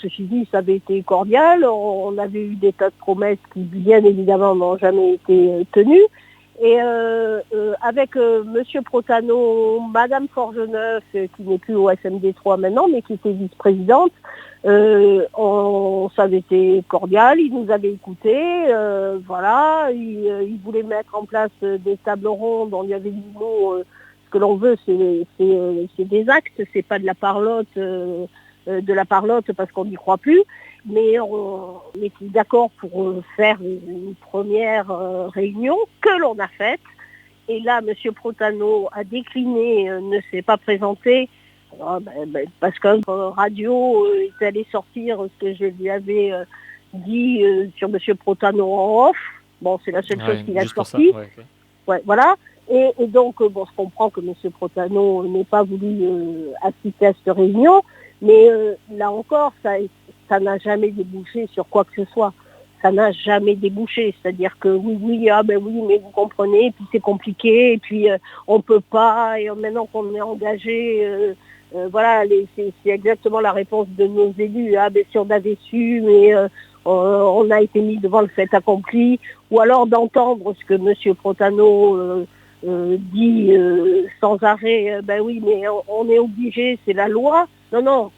ceci dit, ça avait été cordial. On avait eu des tas de promesses qui, bien évidemment, n'ont jamais été tenues. Et avec Monsieur Protano, Madame Forgeneuf, qui n'est plus au SMD3 maintenant, mais qui était vice-présidente, ça avait été cordial, il nous avait écoutés, voilà, il voulait mettre en place des tables rondes, on lui avait dit non, ce que l'on veut c'est des actes, c'est pas de la parlotte parce qu'on n'y croit plus, mais on était d'accord pour faire une première réunion que l'on a faite. Et là, M. Protano a décliné, ne s'est pas présenté, parce qu'un radio est allé sortir ce que je lui avais dit sur M. Protano en off. Bon, c'est la seule chose qu'il a sorti. Ouais, okay. Ouais, voilà. Et donc, bon, je comprends que M. Protano n'ait pas voulu assister à cette réunion, mais là encore, ça n'a jamais débouché sur quoi que ce soit. Ça n'a jamais débouché. C'est-à-dire que oui, mais vous comprenez, et puis c'est compliqué, et puis on peut pas, et maintenant qu'on est engagé, voilà, c'est exactement la réponse de nos élus. Ah, si on avait su, mais on a été mis devant le fait accompli. Ou alors d'entendre ce que M. Protano dit sans arrêt, oui, mais on est obligé, c'est la loi. Non,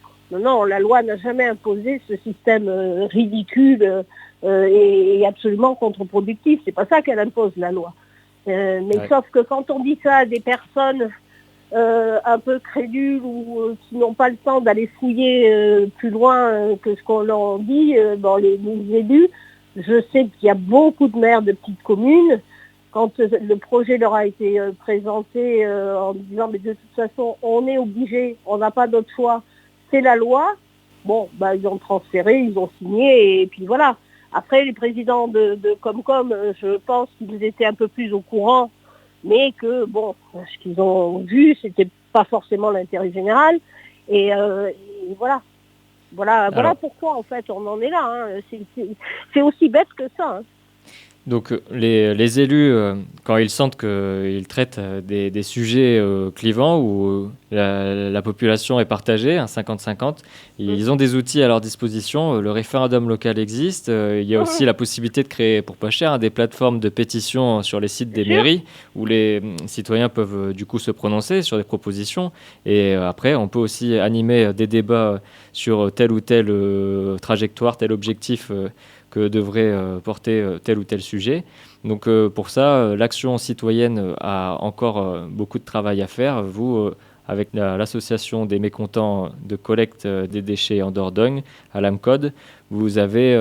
la loi n'a jamais imposé ce système ridicule et absolument contre-productif. C'est pas ça qu'elle impose, la loi. Sauf que quand on dit ça à des personnes un peu crédules ou qui n'ont pas le temps d'aller fouiller plus loin que ce qu'on leur dit, les élus, je sais qu'il y a beaucoup de maires de petites communes, quand le projet leur a été présenté en disant mais de toute façon on est obligé, on n'a pas d'autre choix, c'est la loi, bon, ils ont transféré, ils ont signé et puis voilà. Après les présidents de Comcom, je pense qu'ils étaient un peu plus au courant, mais que bon, ce qu'ils ont vu, c'était pas forcément l'intérêt général et voilà. Voilà pourquoi en fait on en est là. Hein. C'est aussi bête que ça. Hein. Donc les élus, quand ils sentent qu'ils traitent des sujets clivants où la population est partagée, 50-50, ils ont des outils à leur disposition. Le référendum local existe. Il y a aussi la possibilité de créer, pour pas cher, des plateformes de pétition sur les sites des mairies où les citoyens peuvent du coup se prononcer sur des propositions. Et après, on peut aussi animer des débats sur telle ou telle trajectoire, tel objectif que devrait porter tel ou tel sujet. Donc pour ça, l'action citoyenne a encore beaucoup de travail à faire. Vous, avec l'association des mécontents de collecte des déchets en Dordogne, à l'AMCOD. Vous avez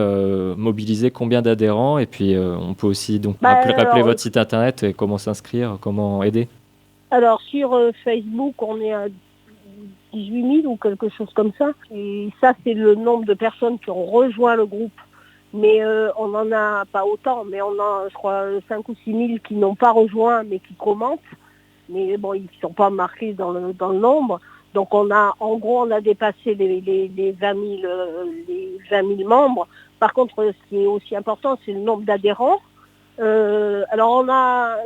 mobilisé combien d'adhérents? Et puis on peut aussi donc rappeler votre site internet et comment s'inscrire, comment aider. Alors sur Facebook, on est à 18 000 ou quelque chose comme ça. Et ça, c'est le nombre de personnes qui ont rejoint le groupe. Mais on n'en a pas autant, mais on a, je crois, 5 ou 6 000 qui n'ont pas rejoint, mais qui commentent. Mais bon, ils ne sont pas marqués dans le nombre. Donc on a dépassé les 20 000 membres. Par contre, ce qui est aussi important, c'est le nombre d'adhérents. Alors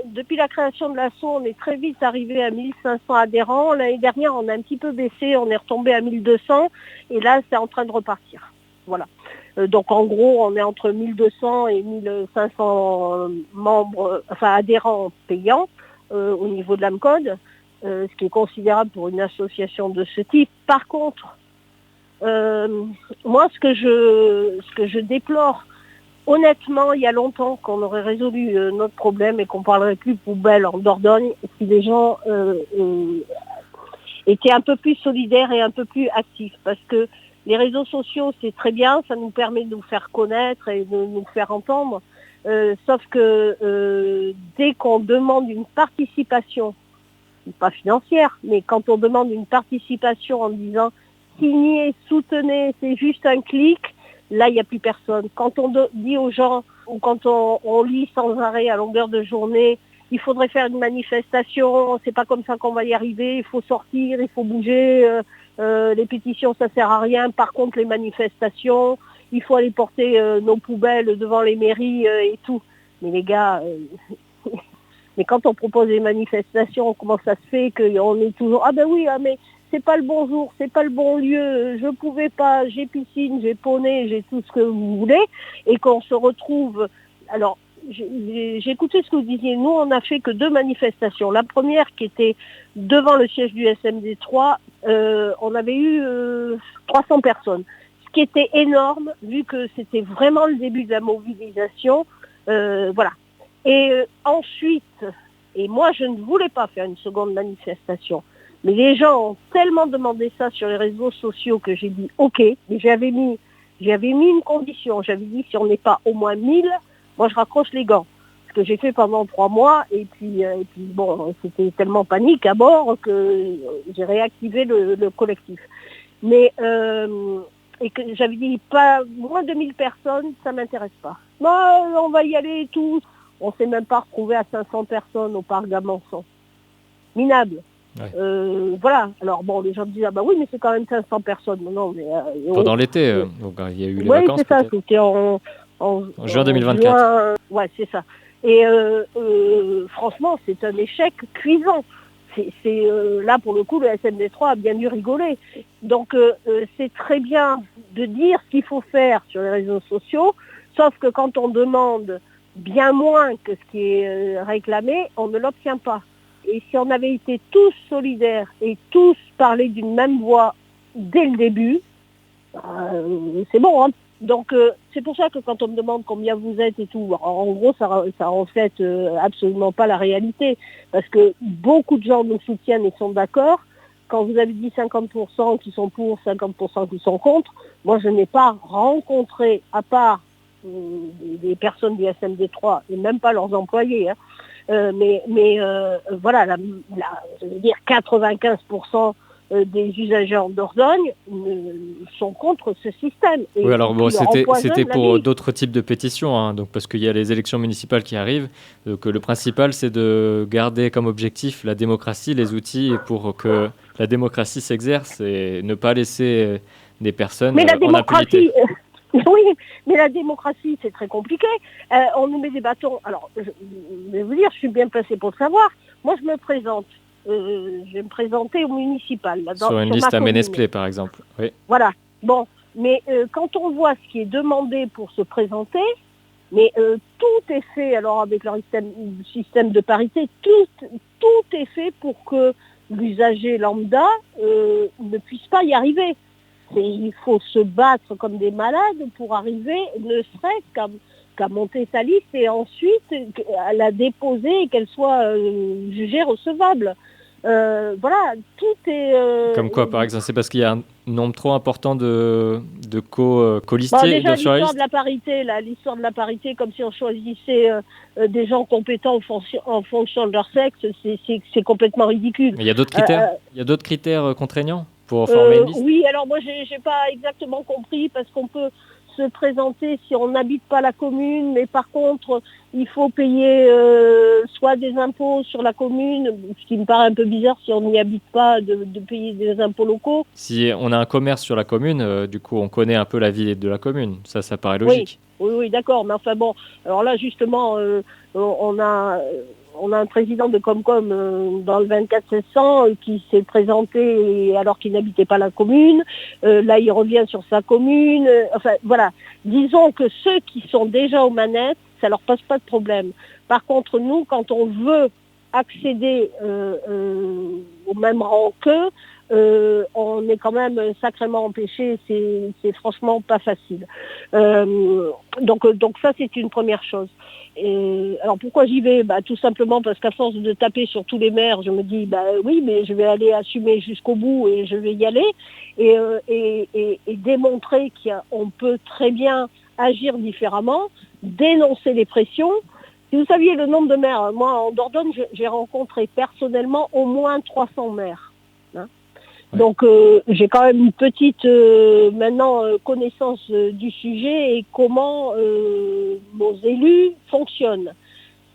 depuis la création de l'asso, on est très vite arrivé à 1500 adhérents. L'année dernière, on a un petit peu baissé, on est retombé à 1200. Et là, c'est en train de repartir. Voilà. Donc en gros, on est entre 1200 et 1500 membres, enfin adhérents payants au niveau de l'AMCOD, ce qui est considérable pour une association de ce type. Par contre, moi, ce que je déplore, honnêtement, il y a longtemps qu'on aurait résolu notre problème et qu'on ne parlerait plus poubelle en Dordogne si les gens étaient un peu plus solidaires et un peu plus actifs. Parce que les réseaux sociaux, c'est très bien, ça nous permet de nous faire connaître et de nous faire entendre. Sauf que dès qu'on demande une participation, pas financière, mais quand on demande une participation en disant signez, soutenez, c'est juste un clic, là il n'y a plus personne. Quand on dit aux gens, ou quand on lit sans arrêt à longueur de journée, il faudrait faire une manifestation, c'est pas comme ça qu'on va y arriver, il faut sortir, il faut bouger, les pétitions ça sert à rien, par contre les manifestations, il faut aller porter nos poubelles devant les mairies et tout. Mais les gars, mais quand on propose des manifestations, comment ça se fait qu'on est toujours ah ben oui, mais c'est pas le bon jour, c'est pas le bon lieu, je pouvais pas, j'ai piscine, j'ai poney, j'ai tout ce que vous voulez, et qu'on se retrouve. Alors, j'ai écouté ce que vous disiez. Nous, on n'a fait que 2 manifestations. La première qui était devant le siège du SMD3, on avait eu 300 personnes, ce qui était énorme vu que c'était vraiment le début de la mobilisation. Voilà. Et ensuite, et moi je ne voulais pas faire une seconde manifestation, mais les gens ont tellement demandé ça sur les réseaux sociaux que j'ai dit ok, mais j'avais mis une condition, j'avais dit si on n'est pas au moins 1000, moi je raccroche les gants. Ce que j'ai fait pendant 3 mois, et puis bon, c'était tellement panique à bord que j'ai réactivé le collectif. Mais et que j'avais dit pas moins de 1000 personnes, ça m'intéresse pas. Non, on va y aller et tout. On s'est même pas retrouvé à 500 personnes au parc d'Amançon. Minable. Ouais. Voilà. Alors bon, les gens me disent ah bah oui, mais c'est quand même 500 personnes. Non, mais pendant l'été, donc il y a eu les vacances. Oui, c'est ça. C'était en juin 2024. Ouais, c'est ça. Et franchement, c'est un échec cuisant. C'est là pour le coup, le SMD3 a bien dû rigoler. Donc c'est très bien de dire ce qu'il faut faire sur les réseaux sociaux, sauf que quand on demande bien moins que ce qui est réclamé, on ne l'obtient pas. Et si on avait été tous solidaires et tous parlé d'une même voix dès le début, c'est bon, hein. Donc c'est pour ça que quand on me demande combien vous êtes et tout, en gros ça reflète absolument pas la réalité, parce que beaucoup de gens nous soutiennent et sont d'accord. Quand vous avez dit 50% qui sont pour, 50% qui sont contre, moi je n'ai pas rencontré, à part des personnes du SMD3 et même pas leurs employés, hein, mais voilà, je veux dire 95% des usagers en Dordogne sont contre ce système. Et oui, alors bon, c'était pour d'autres types de pétitions, hein, donc parce qu'il y a les élections municipales qui arrivent, que le principal c'est de garder comme objectif la démocratie, les outils pour que la démocratie s'exerce et ne pas laisser des personnes en impunité. Oui, mais la démocratie, c'est très compliqué. On nous met des bâtons. Alors, je vais vous dire, je suis bien placée pour le savoir. Moi, je me présente. Je vais me présenter au municipal. Là, sur une liste à Ménesplet, par exemple. Oui. Voilà. Bon, mais quand on voit ce qui est demandé pour se présenter, mais tout est fait, alors avec le système de parité, tout est fait pour que l'usager lambda ne puisse pas y arriver. Il faut se battre comme des malades pour arriver, ne serait-ce qu'à monter sa liste et ensuite à la déposer et qu'elle soit jugée recevable. Voilà, tout est... Comme quoi, par exemple? C'est parce qu'il y a un nombre trop important de Bon, co-listés déjà, sur la l'histoire de liste? la parité, là, l'histoire de la parité, comme si on choisissait des gens compétents en fonction de leur sexe, c'est complètement ridicule. Mais il y a d'autres Euh, critères? euh, Il y a d'autres critères contraignants pour former une liste? oui, alors moi, j'ai pas exactement compris, parce qu'on peut se présenter si on n'habite pas la commune, mais par contre, il faut payer soit des impôts sur la commune, ce qui me paraît un peu bizarre si on n'y habite pas, de payer des impôts locaux. Si on a un commerce sur la commune, du coup, on connaît un peu la vie de la commune. Ça paraît Oui, logique. oui, d'accord. Mais enfin bon, alors là justement, on a on a un président de Comcom dans le 24 700 qui s'est présenté alors qu'il n'habitait pas la commune. Là, il revient sur sa commune. Enfin voilà, disons que ceux qui sont déjà aux manettes, ça leur pose pas de problème. Par contre, nous, quand on veut accéder au même rang qu'eux, on est quand même sacrément empêché, c'est franchement pas facile. Donc ça c'est une première chose. Et alors pourquoi j'y vais? Tout simplement parce qu'à force de taper sur tous les maires, je me dis oui, mais je vais aller assumer jusqu'au bout et je vais y aller et démontrer qu'on peut très bien agir différemment, dénoncer les pressions. Si vous saviez le nombre de maires, moi en Dordogne, j'ai rencontré personnellement au moins 300 maires. Hein. Ouais. Donc j'ai quand même une petite maintenant connaissance du sujet et comment nos élus fonctionnent.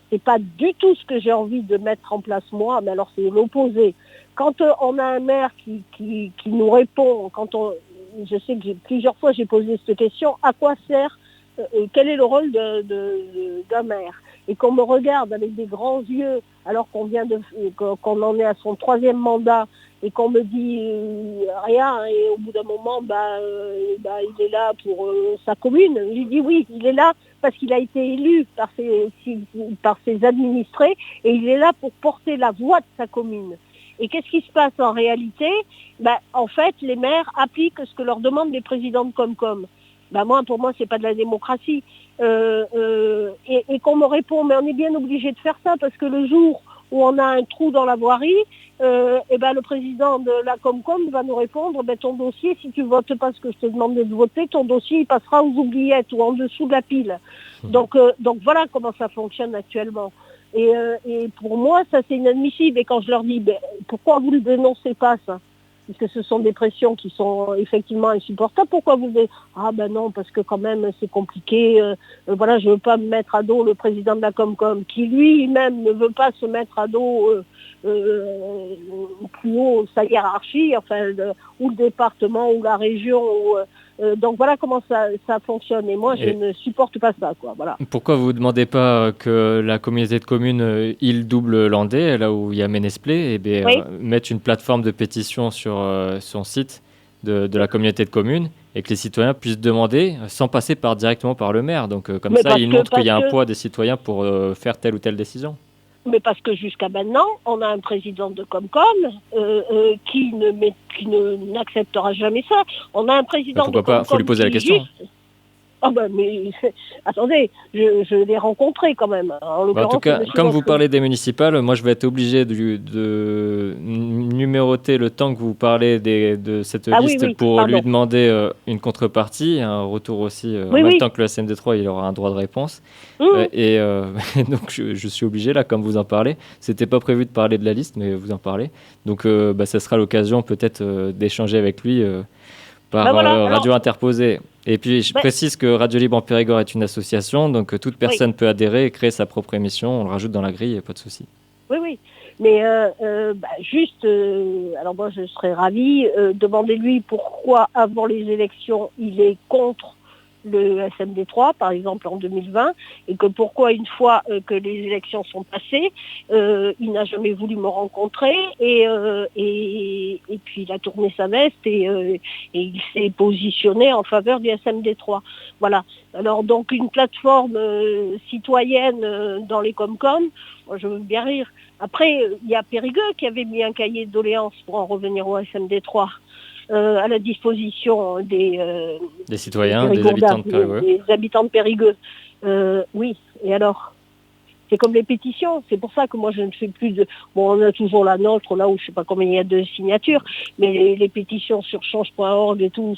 C'est pas du tout ce que j'ai envie de mettre en place moi, mais alors c'est l'opposé. Quand on a un maire qui nous répond, je sais que plusieurs fois j'ai posé cette question, à quoi sert, quel est le rôle d'un maire? Et qu'on me regarde avec des grands yeux alors qu'on en est à son 3e mandat et qu'on me dit rien et au bout d'un moment il est là pour sa commune. Je dis oui, il est là parce qu'il a été élu par ses administrés et il est là pour porter la voix de sa commune. Et qu'est-ce qui se passe en réalité? En fait, les maires appliquent ce que leur demandent les présidents de Comcom. Pour moi, c'est pas de la démocratie. Et qu'on me répond, mais on est bien obligé de faire ça parce que le jour où on a un trou dans la voirie, le président de la Comcom va nous répondre, ton dossier, si tu votes pas ce que je t'ai demandé de voter, ton dossier il passera aux oubliettes ou en dessous de la pile. Donc voilà comment ça fonctionne actuellement. Et pour moi, ça c'est inadmissible. Et quand je leur dis, pourquoi vous ne dénoncez pas ça? Puisque ce sont des pressions qui sont effectivement insupportables. Pourquoi vous dites non, parce que quand même c'est compliqué. Je ne veux pas me mettre à dos le président de la Comcom, qui lui-même ne veut pas se mettre à dos plus haut sa hiérarchie, ou le département ou la région. Donc voilà comment ça fonctionne. Et moi, je ne supporte pas ça, quoi. Voilà. Pourquoi vous ne demandez pas que la communauté de communes Île-Double-Landais, là où il y a Ménesplé, mette une plateforme de pétition sur son site de la communauté de communes et que les citoyens puissent demander sans passer directement par le maire. Donc comme ça, ils montrent qu'il y a un poids des citoyens pour faire telle ou telle décision. Mais parce que jusqu'à maintenant, on a un président de Comcom qui n'acceptera jamais ça. On a un président de Comcom. Pourquoi pas? Faut lui poser la question. Mais attendez, je l'ai rencontré quand même. En tout cas, comme vous parlez des municipales, moi je vais être obligé de numéroter le temps que vous parlez de cette liste pour lui demander une contrepartie, un retour aussi. En même temps que le SMD3, il aura un droit de réponse. Et donc je suis obligé, là, comme vous en parlez. C'était pas prévu de parler de la liste, mais vous en parlez. Donc ça sera l'occasion peut-être d'échanger avec lui par radio interposée. Et puis, je précise que Radio Libre en Périgord est une association, donc toute personne peut adhérer et créer sa propre émission. On le rajoute dans la grille, pas de souci. Oui. Mais alors moi, je serais ravie. Demandez-lui pourquoi, avant les élections, il est contre le SMD3, par exemple, en 2020, et que pourquoi, une fois que les élections sont passées, il n'a jamais voulu me rencontrer, et puis il a tourné sa veste, et il s'est positionné en faveur du SMD3. Voilà. Alors, donc, une plateforme citoyenne dans les Comcom, moi, je veux bien rire. Après, il y a Périgueux qui avait mis un cahier de doléances pour en revenir au SMD3. À la disposition des citoyens, des habitants de Périgueux. Des habitants de Périgueux. Oui, et alors? C'est comme les pétitions. C'est pour ça que moi, je ne fais plus de... Bon, on a toujours la nôtre, là où je ne sais pas combien il y a de signatures, mais les pétitions sur change.org et tout,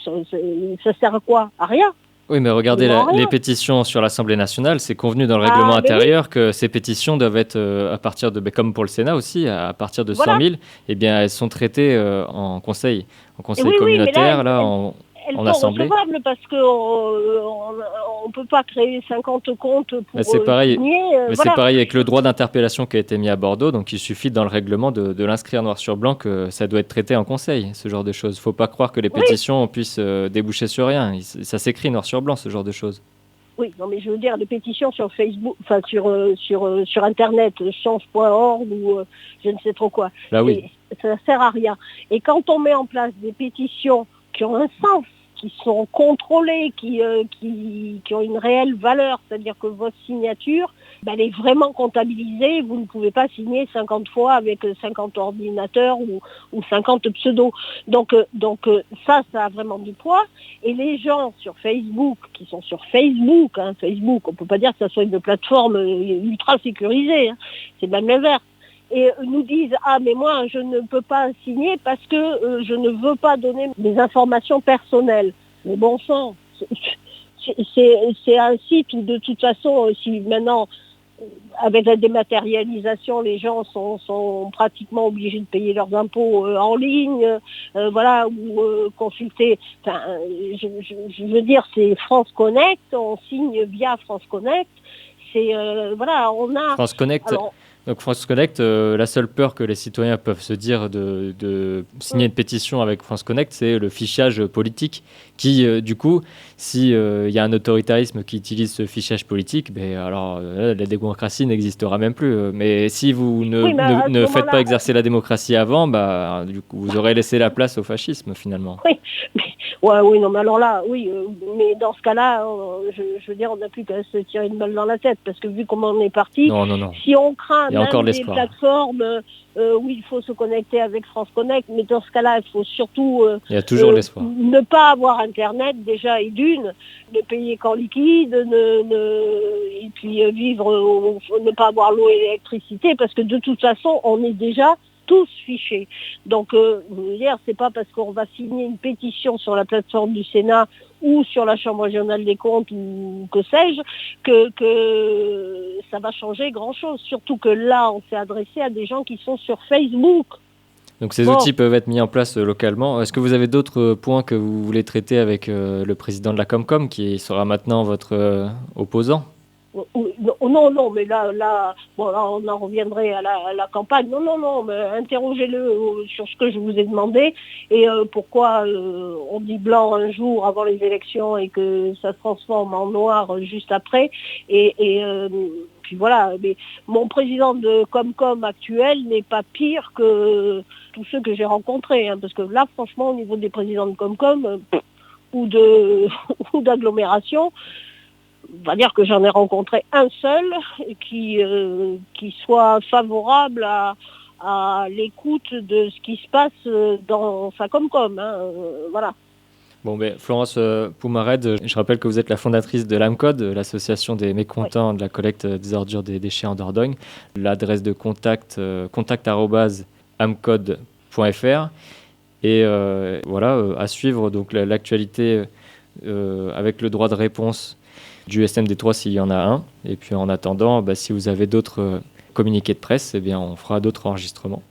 ça sert à quoi? À rien. Oui, mais regardez, les pétitions sur l'Assemblée nationale, c'est convenu dans le règlement intérieur que ces pétitions doivent être, à partir de, comme pour le Sénat aussi, à partir de 100 000, eh bien, elles sont traitées en conseil communautaire, en assemblée. Elles sont recevables parce qu'on ne peut pas créer 50 comptes pour c'est pareil, signer. c'est pareil avec le droit d'interpellation qui a été mis à Bordeaux, donc il suffit dans le règlement de l'inscrire noir sur blanc que ça doit être traité en conseil, ce genre de choses. Il ne faut pas croire que les pétitions puissent déboucher sur rien. Ça s'écrit noir sur blanc, ce genre de choses. Oui, non mais je veux dire, les pétitions sur Facebook, enfin sur Internet, change.org ou je ne sais trop quoi, là, oui. Ça ne sert à rien. Et quand on met en place des pétitions qui ont un sens, qui sont contrôlés, qui ont une réelle valeur, c'est-à-dire que votre signature, elle est vraiment comptabilisée, vous ne pouvez pas signer 50 fois avec 50 ordinateurs ou 50 pseudos. Donc ça a vraiment du poids. Et les gens sur Facebook, qui sont sur Facebook, Facebook, on ne peut pas dire que ça soit une plateforme ultra sécurisée, c'est même l'inverse. Et nous disent « Ah, mais moi, je ne peux pas signer parce que je ne veux pas donner des informations personnelles. » Mais bon sang, c'est un site où de toute façon, si maintenant, avec la dématérialisation, les gens sont pratiquement obligés de payer leurs impôts en ligne, ou consulter. Enfin, je veux dire, c'est France Connect, on signe via France Connect. C'est, on a... France Connect. Donc France Connect, la seule peur que les citoyens peuvent se dire de signer une pétition avec France Connect, c'est le fichage politique qui, du coup, s'il y a un autoritarisme qui utilise ce fichage politique, alors la démocratie n'existera même plus. Mais si vous ne faites pas exercer la démocratie avant, du coup, vous aurez laissé la place au fascisme, finalement. Oui, mais alors là, oui, mais dans ce cas-là, je veux dire, on n'a plus qu'à se tirer une balle dans la tête, parce que vu comment on est parti, non. Si on craint même des plateformes où il faut se connecter avec France Connect, mais dans ce cas-là, il faut surtout il y a toujours l'espoir. Ne pas avoir Internet, déjà, et d'une, ne payer qu'en liquide, et puis vivre, ne pas avoir l'eau et l'électricité, parce que de toute façon, on est déjà tous fichés. Donc, hier, c'est pas parce qu'on va signer une pétition sur la plateforme du Sénat ou sur la Chambre régionale des comptes ou que sais-je, que ça va changer grand-chose. Surtout que là, on s'est adressé à des gens qui sont sur Facebook. Donc ces outils peuvent être mis en place localement. Est-ce que vous avez d'autres points que vous voulez traiter avec le président de la Comcom, qui sera maintenant votre opposant ? Non, mais là, on en reviendrait à la campagne. Non, mais interrogez-le sur ce que je vous ai demandé et pourquoi on dit blanc un jour avant les élections et que ça se transforme en noir juste après. Et puis voilà, mais mon président de Comcom actuel n'est pas pire que tous ceux que j'ai rencontrés, parce que là, franchement, au niveau des présidents de Comcom ou d'agglomération, on va dire que j'en ai rencontré un seul qui soit favorable à l'écoute de ce qui se passe dans sa Comcom. Voilà. Bon, Florence Poumared, je rappelle que vous êtes la fondatrice de l'AMCODE, l'association des mécontents de la collecte des ordures des déchets en Dordogne. L'adresse de contact, contact@amcode.fr. Et à suivre donc l'actualité avec le droit de réponse du SMD3 s'il y en a un. Et puis en attendant, si vous avez d'autres communiqués de presse, on fera d'autres enregistrements.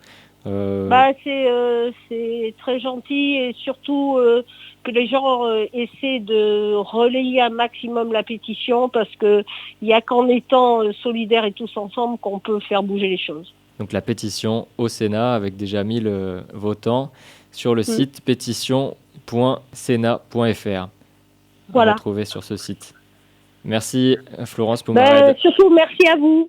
C'est très gentil et surtout que les gens essaient de relayer un maximum la pétition parce qu'il n'y a qu'en étant solidaires et tous ensemble qu'on peut faire bouger les choses. Donc la pétition au Sénat avec déjà 1000 votants sur le site pétition.sénat.fr. Voilà. À retrouver sur ce site. Merci Florence Poumared. Surtout merci à vous.